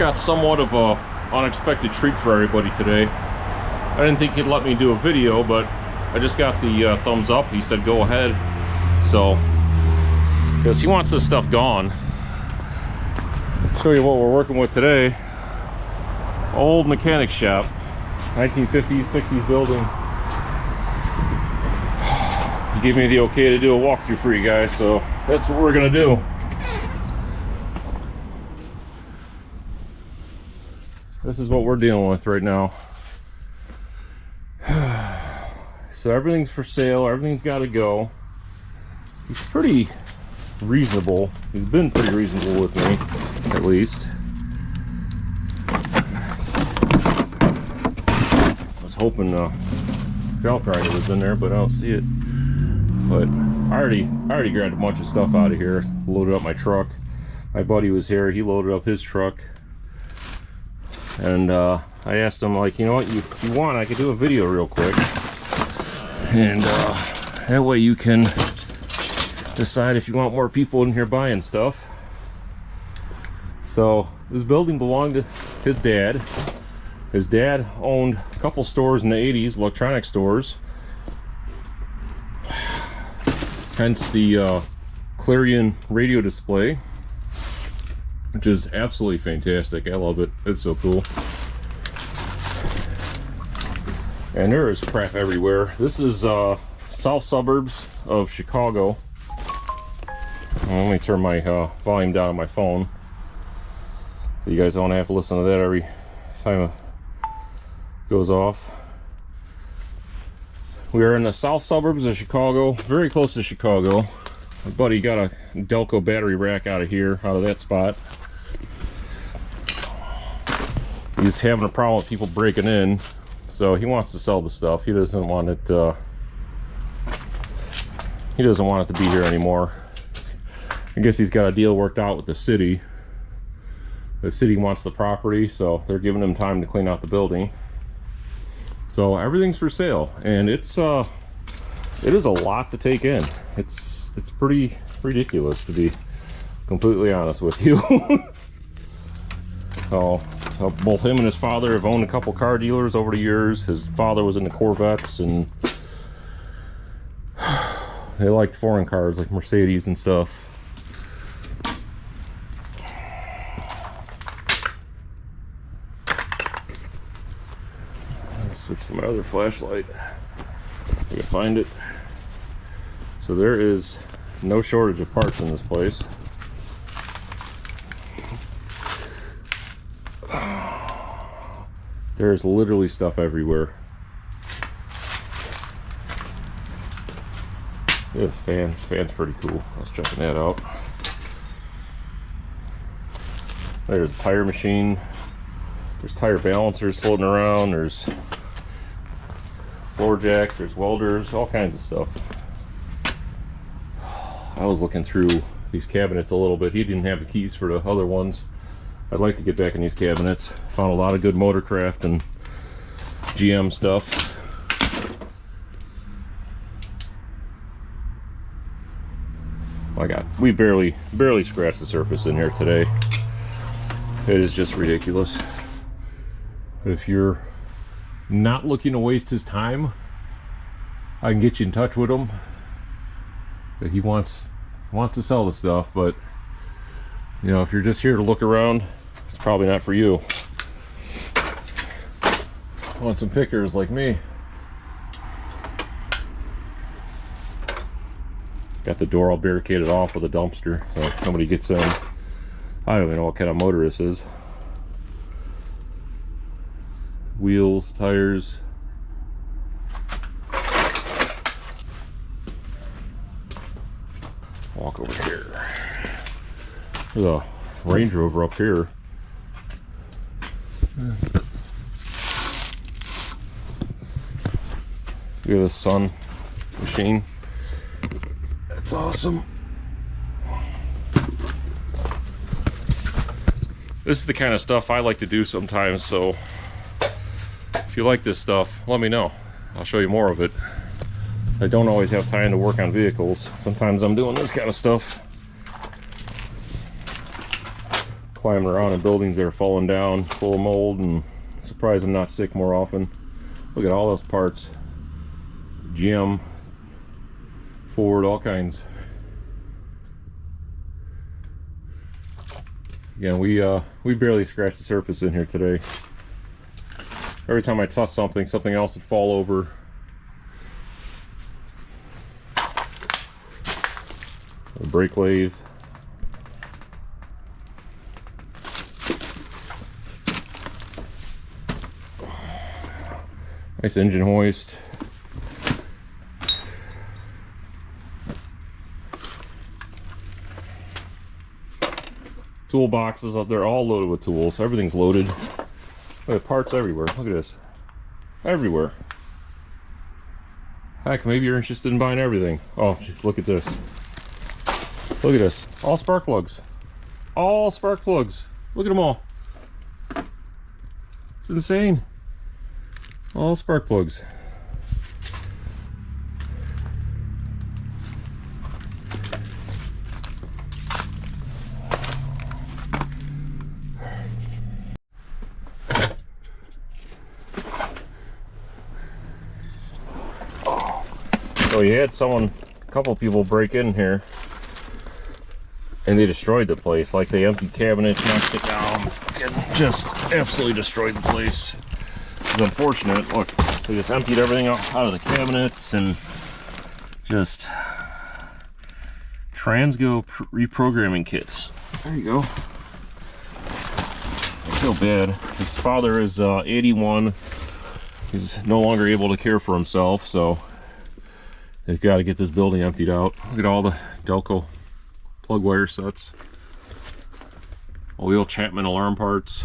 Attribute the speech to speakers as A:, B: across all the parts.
A: got somewhat of a unexpected treat for everybody today. I didn't think he'd let me do a video, but I just got the thumbs up. He said go ahead. So, because he wants this stuff gone. Show you what we're working with today. Old mechanic shop, 1950s, 60s building. He gave me the okay to do a walkthrough for you guys, so that's what we're gonna do. This is what we're dealing with right now. So everything's for sale, everything's got to go. He's pretty reasonable. He's been pretty reasonable with me, at least. I was hoping valve grinder was in there, but I don't see it. But I already grabbed a bunch of stuff out of here, loaded up my truck. My buddy was here, he loaded up his truck. And I asked him, like, you know what, if you want, I could do a video real quick. And that way you can decide if you want more people in here buying stuff. So this building belonged to his dad. His dad owned a couple stores in the 80s, electronic stores. Hence the Clarion radio display, which is absolutely fantastic. I love it. It's so cool. And there is crap everywhere. This is south suburbs of Chicago. Let me turn my volume down on my phone so you guys don't have to listen to that every time it goes off. We are in the south suburbs of Chicago, very close to Chicago. My buddy got a Delco battery rack out of here, out of that spot. He's having a problem with people breaking in, so he wants to sell the stuff. He doesn't want it to be here anymore. I guess he's got a deal worked out with the city. The city wants the property, so they're giving him time to clean out the building. So everything's for sale, and it is a lot to take in. It's pretty ridiculous, to be completely honest with you. So both him and his father have owned a couple car dealers over the years. His father was into Corvettes, and they liked foreign cars like Mercedes and stuff. I'll switch to my other flashlight. I can find it. So there is no shortage of parts in this place. There's literally stuff everywhere. This fan's pretty cool. I was checking that out. There's a tire machine. There's tire balancers floating around. There's floor jacks. There's welders. All kinds of stuff. I was looking through these cabinets a little bit. He didn't have the keys for the other ones. I'd like to get back in these cabinets. Found a lot of good Motorcraft and GM stuff. My God, we barely scratched the surface in here today. It is just ridiculous. But if you're not looking to waste his time, I can get you in touch with him. But he wants to sell the stuff, but you know, if you're just here to look around, it's probably not for you. Want some pickers like me. Got the door all barricaded off with a dumpster so nobody gets in. I don't even know what kind of motor this is. Wheels, tires. Walk over here. There's a Range Rover up here. Look at this Sun machine. That's awesome. This is the kind of stuff I like to do sometimes, so if you like this stuff, let me know. I'll show you more of it. I don't always have time to work on vehicles. Sometimes I'm doing this kind of stuff. climbing around in buildings that are falling down, full of mold, and surprised I'm not sick more often. Look at all those parts. GM, Ford, all kinds. Yeah, we barely scratched the surface in here today. Every time I touch something, something else would fall over. A brake lathe. Nice engine hoist. Toolboxes up there, all loaded with tools. Everything's loaded. Look at parts everywhere. Look at this. Everywhere. Heck, maybe you're interested in buying everything. Oh, geez, look at this. Look at this. All spark plugs. All spark plugs. Look at them all. It's insane. All spark plugs. So you had a couple people break in here and they destroyed the place. Like they emptied cabinets, knocked it down, and just absolutely destroyed the place. It's unfortunate. Look, they just emptied everything out of the cabinets and just Transgo reprogramming kits. There you go. I feel bad. His father is 81. He's no longer able to care for himself, so they've got to get this building emptied out. Look at all the Delco plug wire sets. All the old Chapman alarm parts.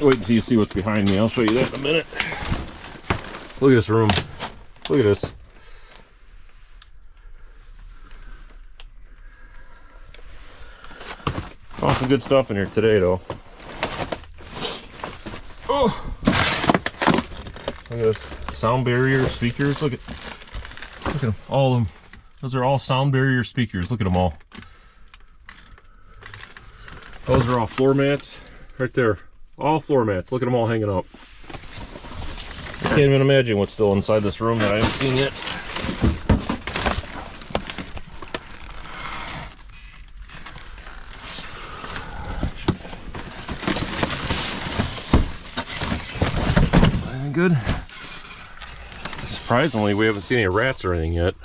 A: Wait until you see what's behind me. I'll show you that in a minute. Look at this room. Look at this. Found some good stuff in here today, though. Oh! Look at this. Sound barrier speakers. Look at them. All of them. Those are all sound barrier speakers. Look at them all. Those are all floor mats. Right there. All floor mats. Look at them all hanging up. I can't even imagine what's still inside this room that I haven't seen yet. Anything good? Surprisingly, we haven't seen any rats or anything yet.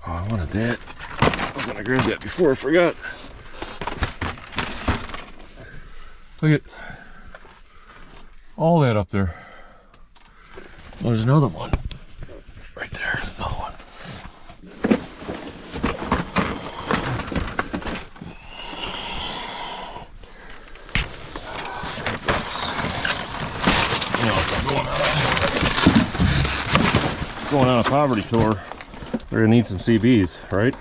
A: Oh, I wanted that. I was gonna grab that before I forgot. Look at all that up there. Oh, there's another one. Right there, there's another one. You know, if I'm going on a poverty tour, we're gonna need some CBs, right?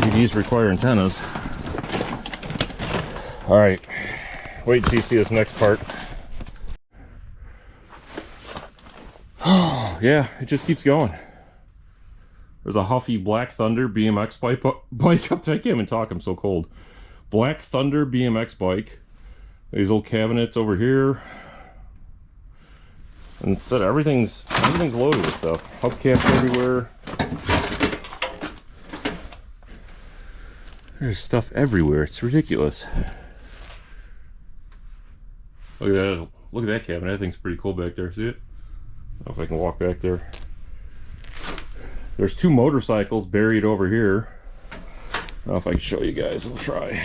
A: CBs require antennas. All right, wait till you see this next part. Oh, yeah, it just keeps going. There's a Huffy Black Thunder BMX bike up there. I can't even talk, I'm so cold. Black Thunder BMX bike. These old cabinets over here. And instead, everything's loaded with stuff. Hubcaps everywhere. There's stuff everywhere. It's ridiculous. Look at that! Look at that cabinet. That thing's pretty cool back there. See it? I don't know if I can walk back there. There's two motorcycles buried over here. I don't know if I can show you guys. I'll try.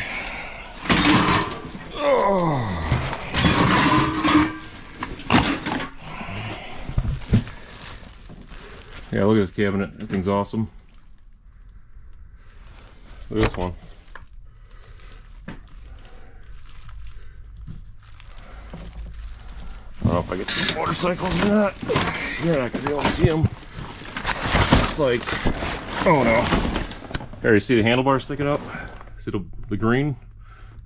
A: Oh. Yeah, look at this cabinet. That thing's awesome. Look at this one. I don't know if I can see motorcycles or not. You're not gonna be able to see them. It's like, oh no. There, you see the handlebar sticking up? See the green?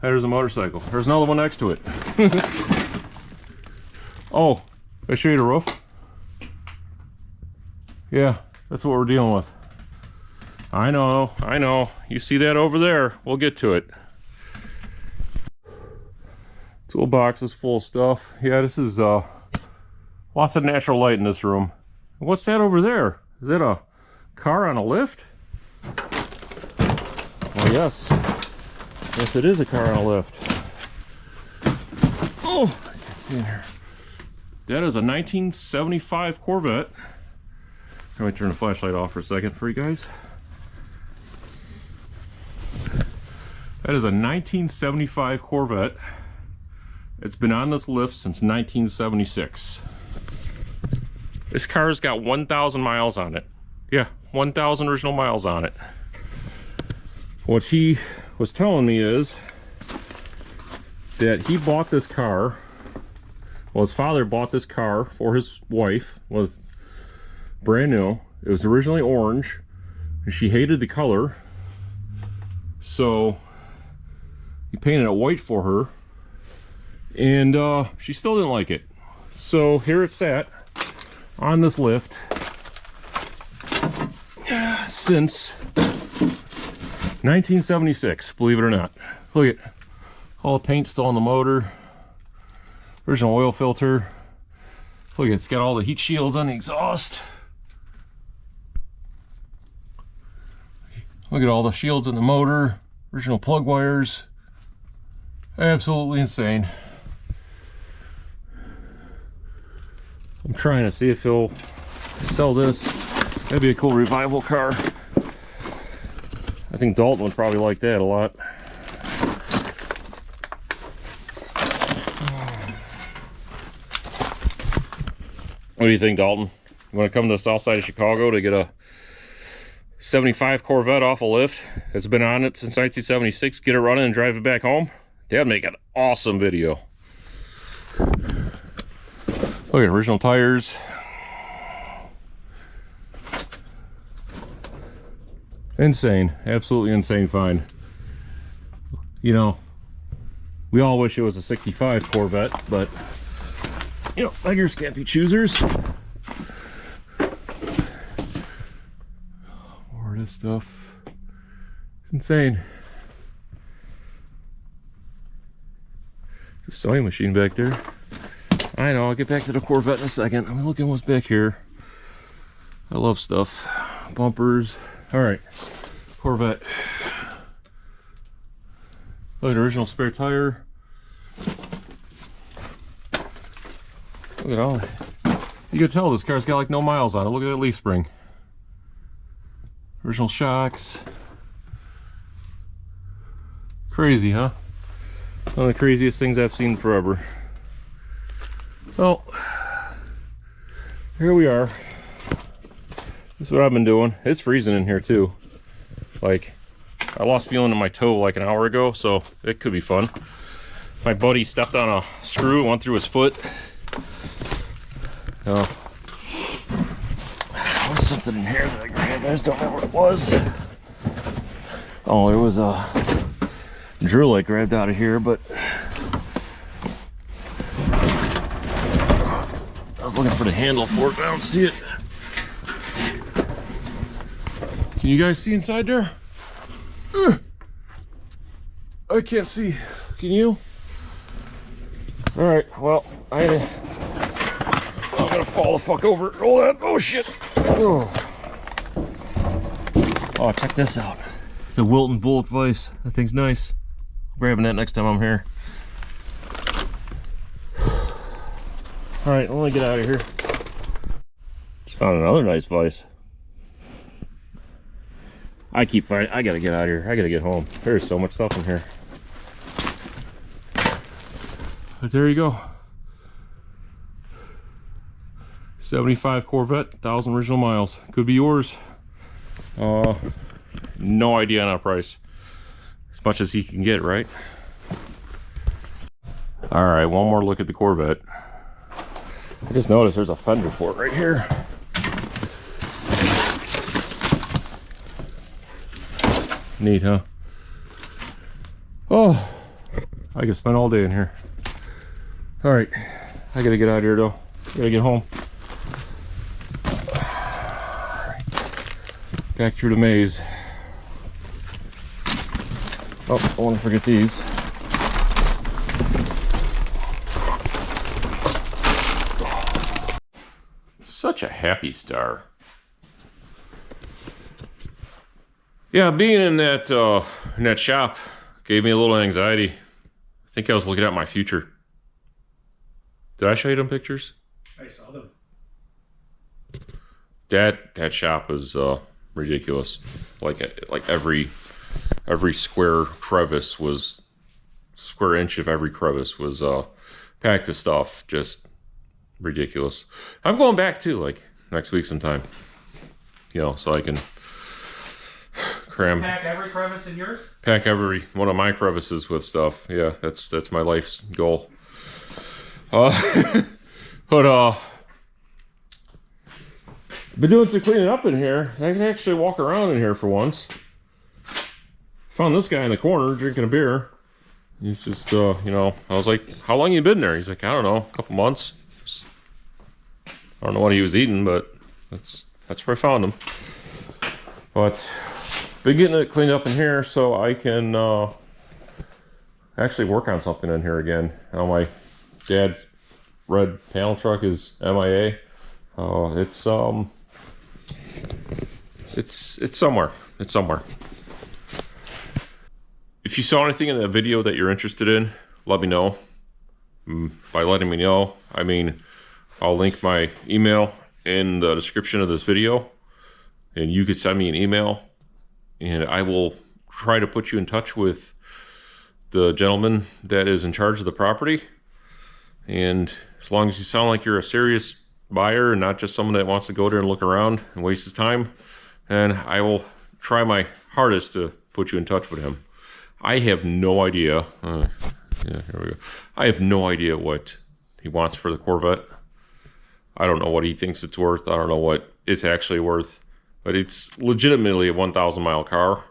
A: There's a motorcycle. There's another one next to it. Oh, did I show you the roof? Yeah, that's what we're dealing with. I know, I know. You see that over there? We'll get to it. Toolbox is full of stuff. Yeah, this is lots of natural light in this room. What's that over there? Is that a car on a lift? Well, yes. Yes, it is a car on a lift. Oh, I can't see in here. That is a 1975 Corvette. Let me turn the flashlight off for a second for you guys. That is a 1975 Corvette. It's been on this lift since 1976. This car's got 1,000 miles on it. Yeah, 1,000 original miles on it. What he was telling me is that he bought this car. Well, his father bought this car for his wife. It was brand new. It was originally orange, and she hated the color. So he painted it white for her, and she still didn't like it. So here it's sat on this lift since 1976, believe it or not. Look at all the paint still on the motor. Original oil filter. Look, it's got all the heat shields on the exhaust. Look at all the shields in the motor. Original plug wires. Absolutely insane. I'm trying to see if he'll sell this. That'd be a cool revival car. I think Dalton would probably like that a lot. What do you think, Dalton? You want to come to the south side of Chicago to get a 75 Corvette off a lift? It's been on it since 1976. Get it running and drive it back home? That'd make an awesome video. Look at original tires. Insane, absolutely insane find. You know, we all wish it was a 65 Corvette, but you know, beggars can't be choosers. More of this stuff. It's insane. There's a sewing machine back there. I know, I'll get back to the Corvette in a second. I'm looking what's back here. I love stuff. Bumpers. Alright, Corvette. Look at the original spare tire. Look at all that. You can tell this car's got like no miles on it. Look at that leaf spring. Original shocks. Crazy, huh? One of the craziest things I've seen forever. Well, here we are. This is what I've been doing. It's freezing in here too. Like, I lost feeling in my toe like an hour ago, so it could be fun. My buddy stepped on a screw, went through his foot. Oh, there was something in here that I grabbed. I just don't know what it was. Oh, there was a drill I grabbed out of here, but I was looking for the handle for it, but I don't see it. Can you guys see inside there? I can't see. Can you? All right, well, I'm gonna fall the fuck over. Hold on. Oh shit. Oh, check this out. It's a Wilton bullet vise. That thing's nice. I'm grabbing that next time I'm here. All right, let me get out of here. Just found another nice vise. I keep finding. I gotta get out of here. I gotta get home. There's so much stuff in here. But there you go. 75 Corvette, 1,000 original miles. Could be yours. No idea on a price. As much as he can get, right? All right, one more look at the Corvette. I just noticed there's a fender for it right here. Neat, huh? Oh, I could spend all day in here. All right, I gotta get out of here though. Gotta get home. Back through the maze. Oh, I want to forget these. Such a happy star. Yeah, being in that shop gave me a little anxiety. I think I was looking at my future. Did I show you them pictures?
B: I saw them.
A: That shop was ridiculous. Like every square inch of every crevice was packed with stuff. Just ridiculous. I'm going back too, like next week sometime. You know, so I can
B: Pack every crevice in yours?
A: Pack every one of my crevices with stuff. Yeah, that's my life's goal. But been doing some cleaning up in here. I can actually walk around in here for once. Found this guy in the corner drinking a beer. He's just, you know, I was like, how long you been there? He's like, I don't know, a couple months. I don't know what he was eating, but that's where I found him. But been getting it cleaned up in here so I can actually work on something in here again. Now my dad's red panel truck is MIA. It's somewhere. It's somewhere. If you saw anything in that video that you're interested in, let me know. By letting me know, I mean I'll link my email in the description of this video, and you could send me an email, and I will try to put you in touch with the gentleman that is in charge of the property. And as long as you sound like you're a serious buyer and not just someone that wants to go there and look around and waste his time, then I will try my hardest to put you in touch with him. I have no idea. Yeah, here we go. I have no idea what he wants for the Corvette. I don't know what he thinks it's worth. I don't know what it's actually worth. But it's legitimately a 1,000 mile car.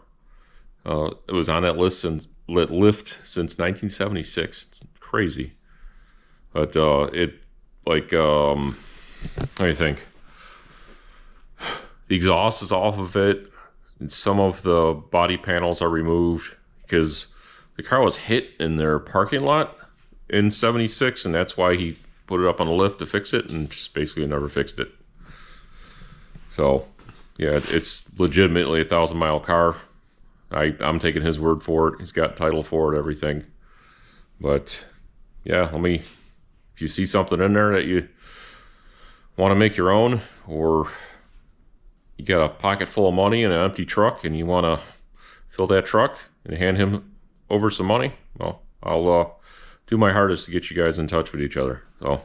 A: It was on that list and lift since 1976. It's crazy. But it, like, let me think. The exhaust is off of it, and some of the body panels are removed because the car was hit in their parking lot in 76, and that's why he put it up on the lift to fix it, and just basically never fixed it. So, yeah, it's legitimately a 1,000 mile car. I'm taking his word for it. He's got title for it, everything. But, yeah, if you see something in there that you want to make your own, or you got a pocket full of money and an empty truck and you want to fill that truck and hand him over some money, well, I'll do my hardest to get you guys in touch with each other. So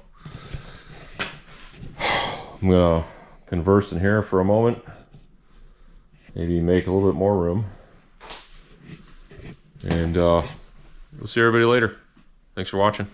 A: I'm going to converse in here for a moment, maybe make a little bit more room, and we'll see everybody later. Thanks for watching.